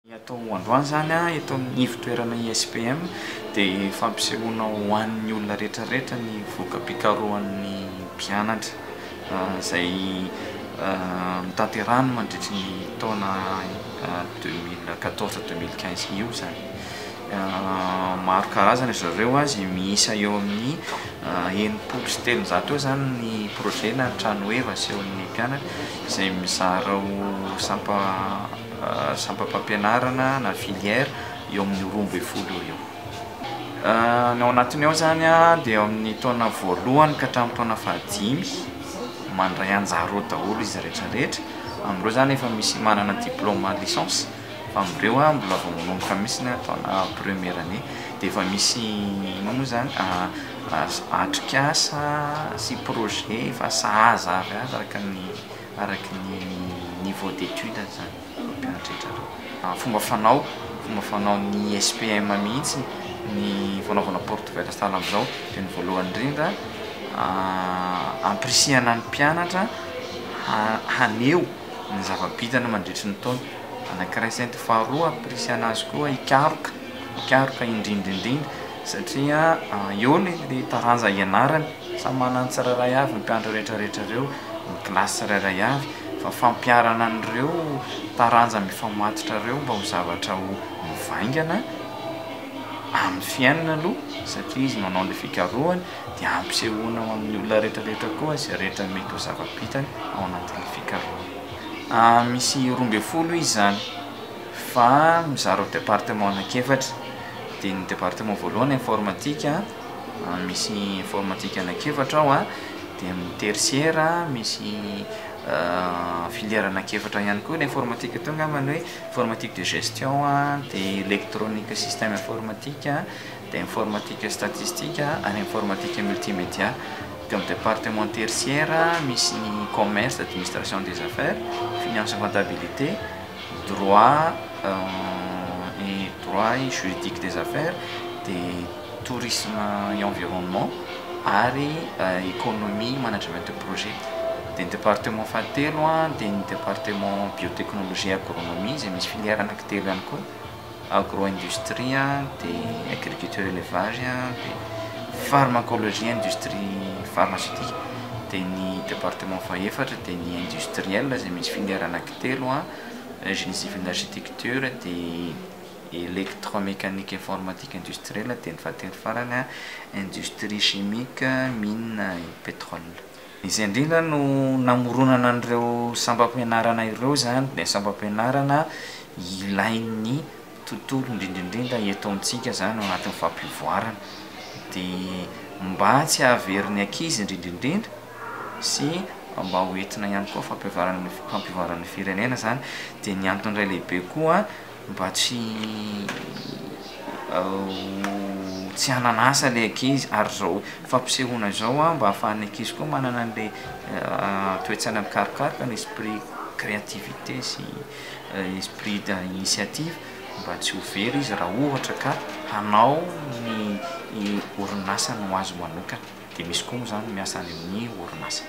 Atao androany zany a eto amin'ny fitoerana ISPM dia fampisehoana ho an'ny olona rehetrarehetra ny voka-pikarohan'ny mpianatra izay notanterahina mandritra ny taona 2014-2015 io zany. Maro karazana izy ireo izay miisa eo amin'ny 700 eo zany ny projet na trano heva asehon'ny mpianatra izay mizara ho sampam-pampianarana na filière eo amin'ny 12 eo. Ny ao anatiny ao zany dia eo amin'ny taona voalohany ka hatramin'ny taona fahadimy mandray anjara ao daholo izy rehetrarehetra. Amin'ireo zany efa misy manana diplôme licence, fa amin'ireo mbola vao manomboka mihitsy ny taona première année dia efa misy moa zany atrik'asa sy projet efa sahaza avy araky ny niveau d'étude zany mpianatra rehetra. Fomba fanaon'ny SPM mihitsy ny fanaovana porte ouverte stala amin'izao dia ny voalohany indrindra ampirisihana ny mpianatra haneho ny zava-bitany mandritra ny taona anankiray izay. Faharoa ampirisihana azy koa hikaroka indrindraindrindra satria eo le taranja ianarany samy manana ny tsirairay avy ny mpianatra rehetrarehetra ireo, ny kilasy tsirairay avy, fa fampiarana an'ireo taranja mifamatotra ireo mba ho zavatra ho mivaingana amin'ny fiainana aloha, satria izy manao ilay fikarohany dia ampisehoana ho amin'ny olona rehetrarehetra koa izay rehetra mety ho zava-bitany ao anatin'ilay fikarohana. Misy 12 izy zany fa mizara ho département anankiefatra. Dia ny département voalohany informatika, misy informatika anankiefatra ao dia amin'ny tertiaire misy filière anankiefatra ihany koa. Ny informatique tonga angambany hoe informatique de gestion, dia électronique système informatique, dia informatique statistique ary informatique multimédia. Dia amin'ny département tertiaire misy ny commerce, administration des affaires, finance et comptabilité, droit et juridique des affaires, des tourisme et environnement ary économie management de projet. Dia ny département fahatelo dia ny département biotechnologie agronomie izay misy filière anankitelo ihany koa, agro-industrie, dia agriculture élevage, dia pharmacologie industrie pharmaceutique. Dia ny département fahaefatra dia ny industriel izay misy filière anankitelo, génie civil architecture, dia électromécanique informatique industrielle, dia ny fahatelo farany industrie chimique, mine et pétrole. Izay indrindra no namoronana an'ireo sampam-pianarana ireo zany, dia sampam-pianarana ilain'ny tontolo indrindraindrindra eto amintsika zany ao anatin'ny fampivoarana, dia mba tsy hahaverin'ny ankizy indrindraindrindra sy mba ho entina ihany koa fampivoaran'ny firenena zany. Dia ny antony iray lehibe koa mba tsy hananasa ilay ankizy ary zao fampisehoana izao mba ahafahan'ny ankizy koa manana an'ilay toetsaina mikarokaroka, ny esprit créativité sy esprit d'initiative, mba tsy ho very izy raha ohatra ka hanao ny orinasa no azo manokana. Dia misy koa moa zany miasa any amin'ny orinasa.